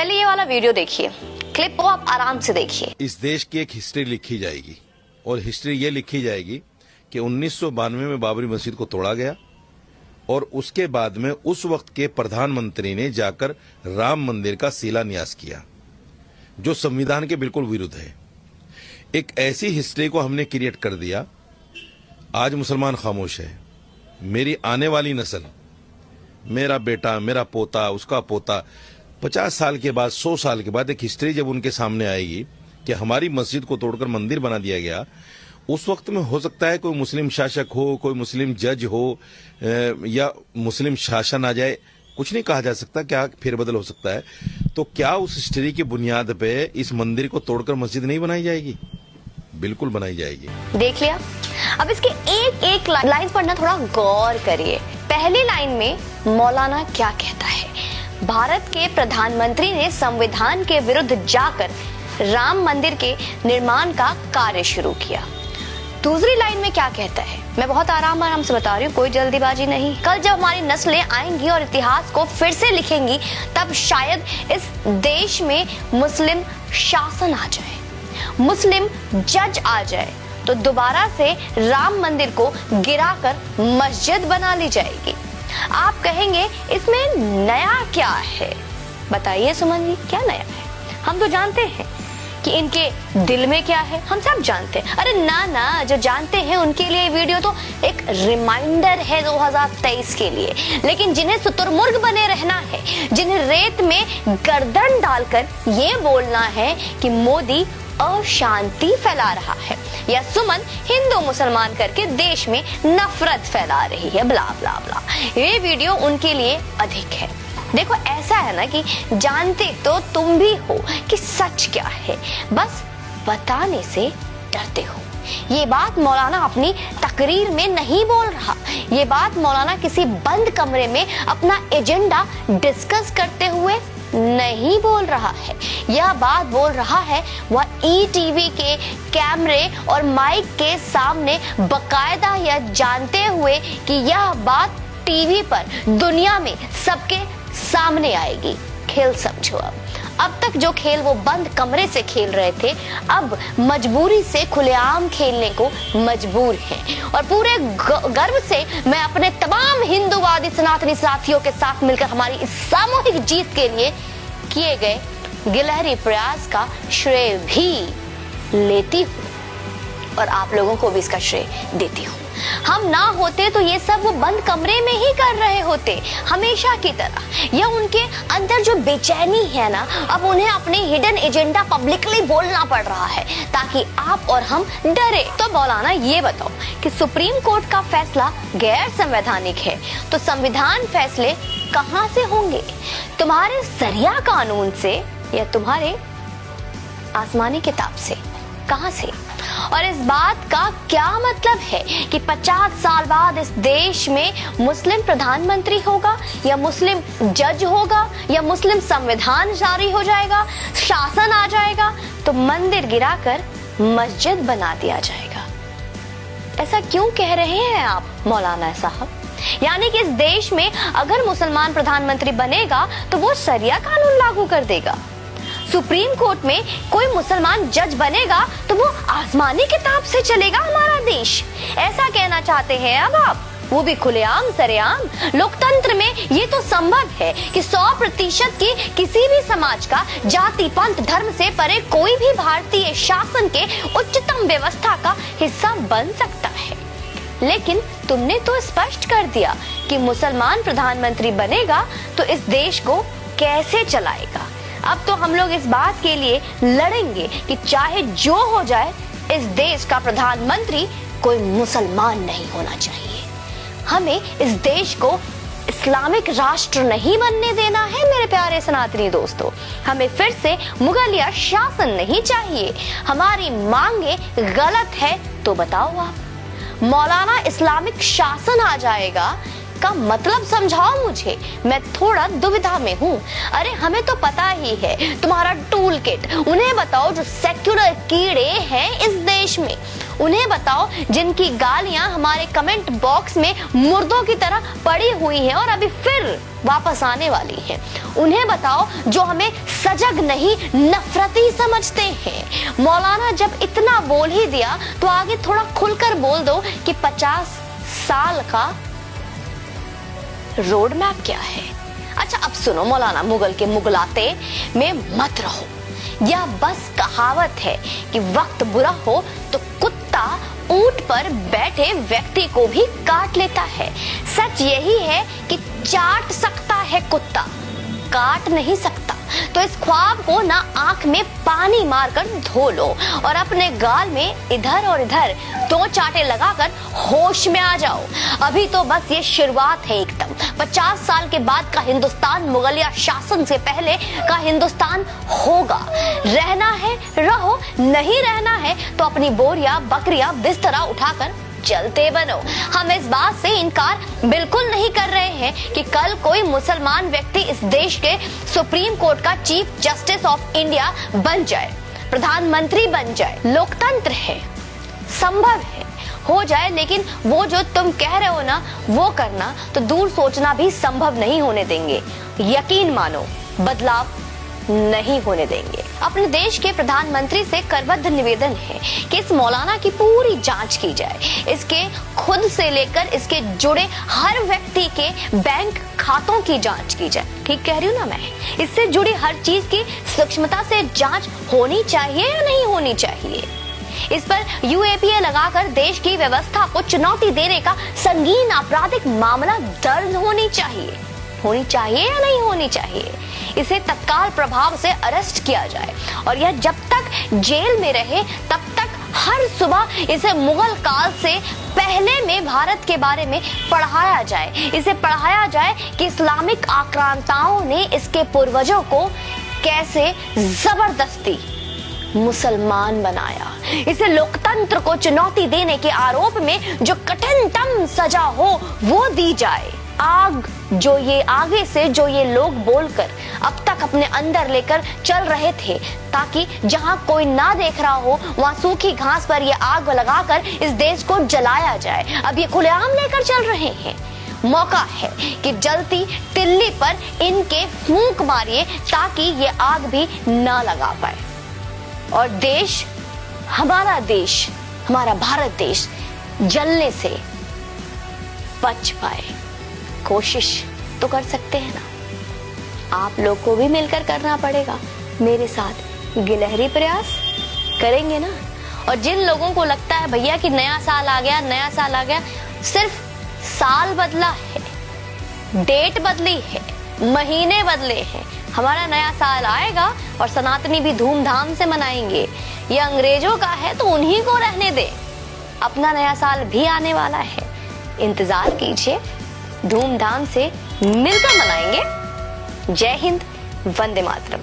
पहले ये वाला वीडियो देखिए, क्लिप को आप आराम से देखिए। इस देश की एक हिस्ट्री लिखी जाएगी और हिस्ट्री ये लिखी जाएगी कि 1992 में बाबरी मस्जिद को तोड़ा गया और उसके बाद में उस वक्त के प्रधानमंत्री ने जाकर राम मंदिर का शिलान्यास किया, जो संविधान के बिल्कुल विरुद्ध है। एक ऐसी हिस्ट्री को हमने क्रिएट कर दिया। आज मुसलमान खामोश है। मेरी आने वाली नस्ल, मेरा बेटा, मेरा पोता, उसका पोता, 50 साल के बाद, 100 साल के बाद एक हिस्ट्री जब उनके सामने आएगी कि हमारी मस्जिद को तोड़कर मंदिर बना दिया गया, उस वक्त में हो सकता है कोई मुस्लिम शासक हो, कोई मुस्लिम जज हो या मुस्लिम शासन आ जाए, कुछ नहीं कहा जा सकता, क्या फेरबदल हो सकता है। तो क्या उस हिस्ट्री की बुनियाद पे इस मंदिर को तोड़कर मस्जिद नहीं बनाई जाएगी? बिल्कुल बनाई जाएगी। देख लिया। अब इसके एक एक लाइन पर ना थोड़ा गौर करिए। पहली लाइन में मौलाना क्या कहता है? भारत के प्रधानमंत्री ने संविधान के विरुद्ध जाकर राम मंदिर के निर्माण का कार्य शुरू किया। दूसरी लाइन में क्या कहता है? मैं बहुत आराम से बता रही हूँ, कोई जल्दीबाजी नहीं। कल जब हमारी नस्लें आएंगी और इतिहास को फिर से लिखेंगी, तब शायद इस देश में मुस्लिम शासन आ जाए, मुस्लिम जज आ जाए, तो दोबारा से राम मंदिर को गिराकर मस्जिद बना ली जाएगी। आप कहेंगे इसमें नया क्या है? बताइए सुमन जी, क्या नया है? हम तो जानते हैं कि इनके दिल में क्या है, हम सब जानते हैं। अरे ना, जो जानते हैं उनके लिए वीडियो तो एक रिमाइंडर है 2023 के लिए। लेकिन जिन्हें शुतुरमुर्ग बने रहना है, जिन्हें रेत में गर्दन डालकर ये बोलना है कि मोदी अशांति फैला रहा है या सुमन हिंदू मुसलमान करके देश में नफरत फैला रही है, ब्ला ब्ला ब्ला, ये वीडियो उनके लिए अधिक है। देखो, ऐसा है ना कि जानते तो तुम भी हो कि सच क्या है, बस बताने से डरते हो। ये बात मौलाना अपनी तकरीर में नहीं बोल रहा, ये बात मौलाना किसी बंद कमरे में अपना एजेंडा डिस्कस करते हुए नहीं बोल रहा है। यह बात बोल रहा है वह ईटीवी के कैमरे और माइक के सामने बकायदा यह जानते हुए कि यह बात टीवी पर दुनिया में सबके सामने आएगी। खेल समझो। अब तक जो खेल वो बंद कमरे से खेल रहे थे, अब मजबूरी से खुलेआम खेलने को मजबूर हैं। और पूरे गर्व से मैं अपने तमाम हिंदूवादी सनातनी साथियों के साथ मिलकर हमारी इस सामूहिक जीत के लिए किए गए गिलहरी प्रयास का श्रेय भी लेती हूँ और आप लोगों को भी इसका श्रेय देती हूँ। हम ना होते तो ये सब वो बंद कमरे में ही कर रहे होते, हमेशा की तरह। यह उनके अंदर जो बेचैनी है ना, अब उन्हें अपने हिडन एजेंडा पब्लिकली बोलना पड़ रहा है ताकि आप और हम डरे। तो मौलाना ये बताओ कि सुप्रीम कोर्ट का फैसला गैर संवैधानिक है, तो संविधान फैसले कहाँ से होंगे? तुम्हारे सरिया कानून से या तुम्हारे आसमानी किताब से? कहाँ से? और इस बात का क्या मतलब है कि 50 साल बाद इस देश में मुस्लिम प्रधानमंत्री होगा या मुस्लिम जज होगा या मुस्लिम संविधान जारी हो जाएगा, शासन आ जाएगा, तो मंदिर गिराकर मस्जिद बना दिया जाएगा? ऐसा क्यों कह रहे हैं आप मौलाना साहब? यानी कि इस देश में अगर मुसलमान प्रधानमंत्री बनेगा तो वो शरिया कानून लागू कर देगा। सुप्रीम कोर्ट में कोई मुसलमान जज बनेगा तो वो आसमानी किताब से चलेगा हमारा देश। ऐसा कहना चाहते हैं अब आप, वो भी खुलेआम सरेआम। लोकतंत्र में ये तो संभव है कि 100% की किसी भी समाज का जाति पंथ धर्म से परे कोई भी भारतीय शासन के उच्चतम व्यवस्था का हिस्सा बन सकता है। लेकिन तुमने तो स्पष्ट कर दिया कि मुसलमान प्रधानमंत्री बनेगा तो इस देश को कैसे चलाएगा। अब तो हम लोग इस बात के लिए लड़ेंगे कि चाहे जो हो जाए, इस देश का प्रधानमंत्री कोई मुसलमान नहीं होना चाहिए। हमें इस देश को इस्लामिक राष्ट्र नहीं बनने देना है मेरे प्यारे सनातनी दोस्तों। हमें फिर से मुगलिया शासन नहीं चाहिए। हमारी मांगे गलत है तो बताओ आप। मौलाना इस्लामिक शासन आ जाएगा का मतलब समझाओ मुझे, मैं थोड़ा दुविधा में हूँ। अरे हमें तो पता ही है तुम्हारा टूल किट। उन्हें बताओ जो सेक्युलर कीड़े हैं इस देश में, उन्हें बताओ जिनकी गालियां हमारे कमेंट बॉक्स में मुर्दों की तरह पड़ी हुई हैं और अभी फिर वापस आने वाली हैं। उन्हें बताओ जो हमें सजग नहीं नफरती समझते हैं। मौलाना जब इतना बोल ही दिया तो आगे थोड़ा खुलकर बोल दो कि 50 साल का रोड मैप क्या है। अच्छा अब सुनो मौलाना, मुगल के मुगलाते में मत रहो। यह बस कहावत है कि वक्त बुरा हो तो कुत्ता ऊंट पर बैठे व्यक्ति को भी काट लेता है। सच यही है कि चाट सकता है कुत्ता, काट नहीं सकता। तो इस ख्वाब को ना आंख में पानी मारकर धो लो और अपने गाल में इधर और इधर 2 चाटे लगाकर होश में आ जाओ। अभी तो बस ये शुरुआत है एकदम। 50 साल के बाद का हिंदुस्तान मुगलिया शासन से पहले का हिंदुस्तान होगा। रहना है रहो, नहीं रहना है तो अपनी बोरिया बकरियां बिस्तरा उठाकर चलते बनो। हम इस बात से इनकार बिल्कुल नहीं कर रहे हैं कि कल कोई मुसलमान व्यक्ति इस देश के सुप्रीम कोर्ट का चीफ जस्टिस ऑफ इंडिया बन जाए, प्रधानमंत्री बन जाए। लोकतंत्र है, संभव है हो जाए, लेकिन वो जो तुम कह रहे हो ना वो करना तो दूर सोचना भी संभव नहीं होने देंगे। यकीन मानो बदलाव नहीं होने देंगे। अपने देश के प्रधानमंत्री से करबद्ध निवेदन है कि इस मौलाना की पूरी जांच की जाए। इसके खुद से लेकर इसके जुड़े हर व्यक्ति के बैंक खातों की जांच की जाए। ठीक कह रही हूँ ना मैं? इससे जुड़ी हर चीज की सूक्ष्मता से जांच होनी चाहिए या नहीं होनी चाहिए। इस पर यूएपीए लगाकर देश की व्यवस्था को चुनौती देने का संगीन आपराधिक मामला दर्ज होनी चाहिए या नहीं होनी चाहिए। इसे तत्काल प्रभाव से अरेस्ट किया जाए और यह जब तक जेल में रहे तब तक हर सुबह इसे मुगल काल से पहले में भारत के बारे में पढ़ाया जाए। इसे पढ़ाया जाए कि इस्लामिक आक्रांताओं ने इसके पूर्वजों को कैसे जबरदस्ती मुसलमान बनाया। इसे लोकतंत्र को चुनौती देने के आरोप में जो कठिनतम सजा हो वो दी जाए। आगे से जो ये लोग बोलकर अब तक अपने अंदर लेकर चल रहे थे, ताकि जहां कोई ना देख रहा हो वहां सूखी घास पर ये आग लगाकर इस देश को जलाया जाए, अब ये खुलेआम लेकर चल रहे हैं। मौका है कि जलती तिल्ली पर इनके फूंक मारिए ताकि ये आग भी ना लगा पाए और देश, हमारा भारत देश जलने से बच पाए। कोशिश तो कर सकते हैं ना? आप लोग को भी मिलकर करना पड़ेगा मेरे साथ। गिलहरी प्रयास करेंगे ना? और जिन लोगों को लगता है भैया कि नया साल आ गया, सिर्फ साल बदला है, डेट बदली है, महीने बदले हैं। हमारा नया साल आएगा और सनातनी भी धूमधाम से मनाएंगे। ये अंग्रेजों का है तो उन्हीं को रहने दे। अपना नया साल भी आने वाला है, इंतजार कीजिए, धूमधाम से मिलकर मनाएंगे। जय हिंद, वंदे मातरम।